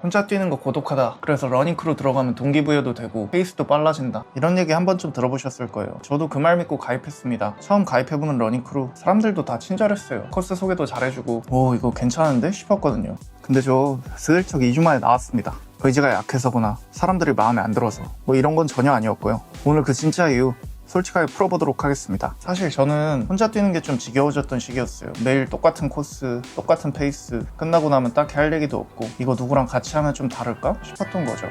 혼자 뛰는 거 고독하다. 그래서 러닝크루 들어가면 동기부여도 되고 페이스도 빨라진다. 이런 얘기 한 번쯤 들어보셨을 거예요. 저도 그 말 믿고 가입했습니다. 처음 가입해보는 러닝크루 사람들도 다 친절했어요. 코스 소개도 잘해주고 오 이거 괜찮은데 싶었거든요. 근데 저 슬쩍 2주 만에 나왔습니다. 의지가 약해서거나 사람들이 마음에 안 들어서 뭐 이런 건 전혀 아니었고요. 오늘 그 진짜 이유 솔직하게 풀어보도록 하겠습니다. 사실 저는 혼자 뛰는 게 좀 지겨워졌던 시기였어요. 매일 똑같은 코스, 똑같은 페이스, 끝나고 나면 딱히 할 얘기도 없고 이거 누구랑 같이 하면 좀 다를까 싶었던 거죠.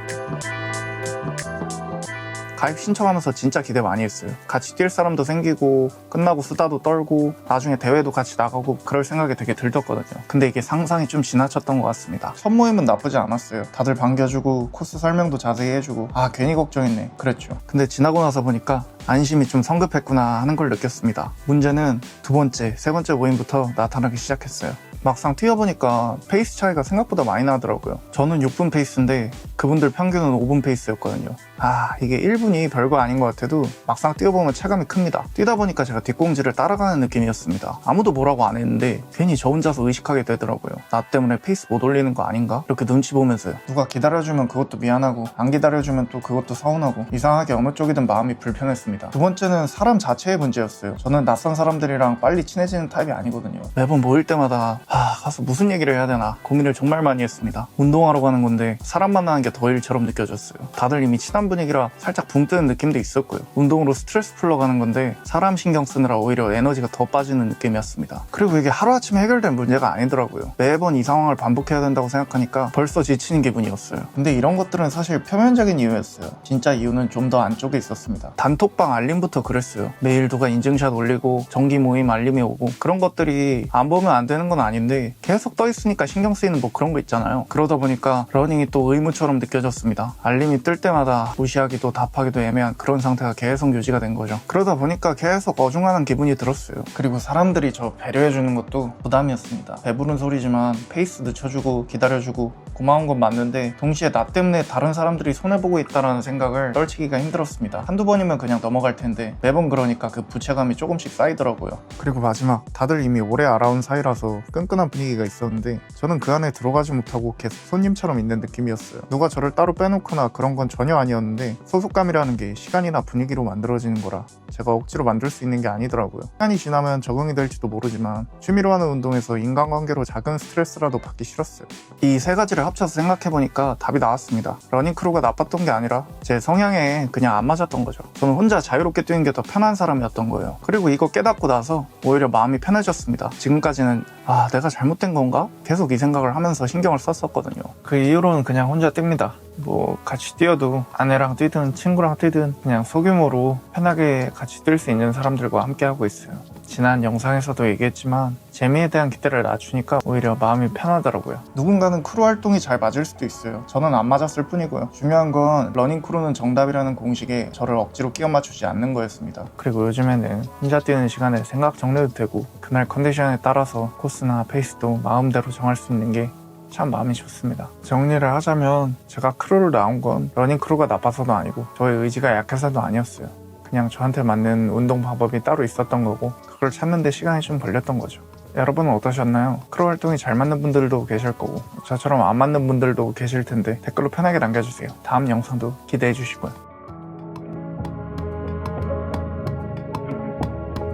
가입 신청하면서 진짜 기대 많이 했어요. 같이 뛸 사람도 생기고 끝나고 수다도 떨고 나중에 대회도 같이 나가고 그럴 생각이 되게 들었거든요. 근데 이게 상상이 좀 지나쳤던 것 같습니다. 첫 모임은 나쁘지 않았어요. 다들 반겨주고 코스 설명도 자세히 해주고 아 괜히 걱정했네 그랬죠. 근데 지나고 나서 보니까 안심이 좀 성급했구나 하는 걸 느꼈습니다. 문제는 두 번째, 세 번째 모임부터 나타나기 시작했어요. 막상 뛰어보니까 페이스 차이가 생각보다 많이 나더라고요. 저는 6분 페이스인데 그분들 평균은 5분 페이스였거든요. 아 이게 1분이 별거 아닌 것 같아도 막상 뛰어보면 체감이 큽니다. 뛰다 보니까 제가 뒷공지를 따라가는 느낌이었습니다. 아무도 뭐라고 안 했는데 괜히 저 혼자서 의식하게 되더라고요. 나 때문에 페이스 못 올리는 거 아닌가? 이렇게 눈치 보면서요. 누가 기다려주면 그것도 미안하고 안 기다려주면 또 그것도 서운하고 이상하게 어느 쪽이든 마음이 불편했습니다. 두 번째는 사람 자체의 문제였어요. 저는 낯선 사람들이랑 빨리 친해지는 타입이 아니거든요. 매번 모일 때마다 가서 무슨 얘기를 해야 되나 고민을 정말 많이 했습니다. 운동하러 가는 건데 사람 만나는 게 더 일처럼 느껴졌어요. 다들 이미 친한 분위기라 살짝 붕 뜨는 느낌도 있었고요. 운동으로 스트레스 풀러 가는 건데 사람 신경 쓰느라 오히려 에너지가 더 빠지는 느낌이었습니다. 그리고 이게 하루아침에 해결된 문제가 아니더라고요. 매번 이 상황을 반복해야 된다고 생각하니까 벌써 지치는 기분이었어요. 근데 이런 것들은 사실 표면적인 이유였어요. 진짜 이유는 좀 더 안쪽에 있었습니다. 단톡방 알림부터 그랬어요. 매일 누가 인증샷 올리고 정기 모임 알림이 오고 그런 것들이 안 보면 안 되는 건 아닌데 계속 떠 있으니까 신경 쓰이는 뭐 그런 거 있잖아요. 그러다 보니까 러닝이 또 의무처럼 느껴졌습니다. 알림이 뜰 때마다 무시하기도 답하기도 애매한 그런 상태가 계속 유지가 된 거죠. 그러다 보니까 계속 어중간한 기분이 들었어요. 그리고 사람들이 저 배려해주는 것도 부담이었습니다. 배부른 소리지만 페이스 늦춰주고 기다려주고 고마운 건 맞는데 동시에 나 때문에 다른 사람들이 손해보고 있다는 생각을 떨치기가 힘들었습니다. 한두 번이면 그냥 넘어갈 텐데 매번 그러니까 그 부채감이 조금씩 쌓이더라고요. 그리고 마지막 다들 이미 오래 알아온 사이라서 끈끈한 분위기가 있었는데 저는 그 안에 들어가지 못하고 계속 손님처럼 있는 느낌이었어요. 누가 저를 따로 빼놓거나 그런 건 전혀 아니었는데 소속감이라는 게 시간이나 분위기로 만들어지는 거라 제가 억지로 만들 수 있는 게 아니더라고요. 시간이 지나면 적응이 될지도 모르지만 취미로 하는 운동에서 인간관계로 작은 스트레스라도 받기 싫었어요. 이 세 가지를 합쳐서 생각해보니까 답이 나왔습니다. 러닝크루가 나빴던 게 아니라 제 성향에 그냥 안 맞았던 거죠. 저는 혼자 자유롭게 뛰는 게 더 편한 사람이었던 거예요. 그리고 이거 깨닫고 나서 오히려 마음이 편해졌습니다. 지금까지는 내가 잘못된 건가? 계속 이 생각을 하면서 신경을 썼었거든요. 그 이후로는 그냥 혼자 뜁니다. 뭐 같이 뛰어도 아내랑 뛰든 친구랑 뛰든 그냥 소규모로 편하게 같이 뛸 수 있는 사람들과 함께 하고 있어요. 지난 영상에서도 얘기했지만 재미에 대한 기대를 낮추니까 오히려 마음이 편하더라고요. 누군가는 크루 활동이 잘 맞을 수도 있어요. 저는 안 맞았을 뿐이고요. 중요한 건 러닝 크루는 정답이라는 공식에 저를 억지로 끼워 맞추지 않는 거였습니다. 그리고 요즘에는 혼자 뛰는 시간에 생각 정리도 되고 그날 컨디션에 따라서 코스나 페이스도 마음대로 정할 수 있는 게 참 마음이 좋습니다. 정리를 하자면 제가 크루를 나온 건 러닝 크루가 나빠서도 아니고 저의 의지가 약해서도 아니었어요. 그냥 저한테 맞는 운동 방법이 따로 있었던 거고 그걸 찾는 데 시간이 좀 걸렸던 거죠. 여러분은 어떠셨나요? 크루 활동이 잘 맞는 분들도 계실 거고 저처럼 안 맞는 분들도 계실 텐데 댓글로 편하게 남겨주세요. 다음 영상도 기대해 주시고요.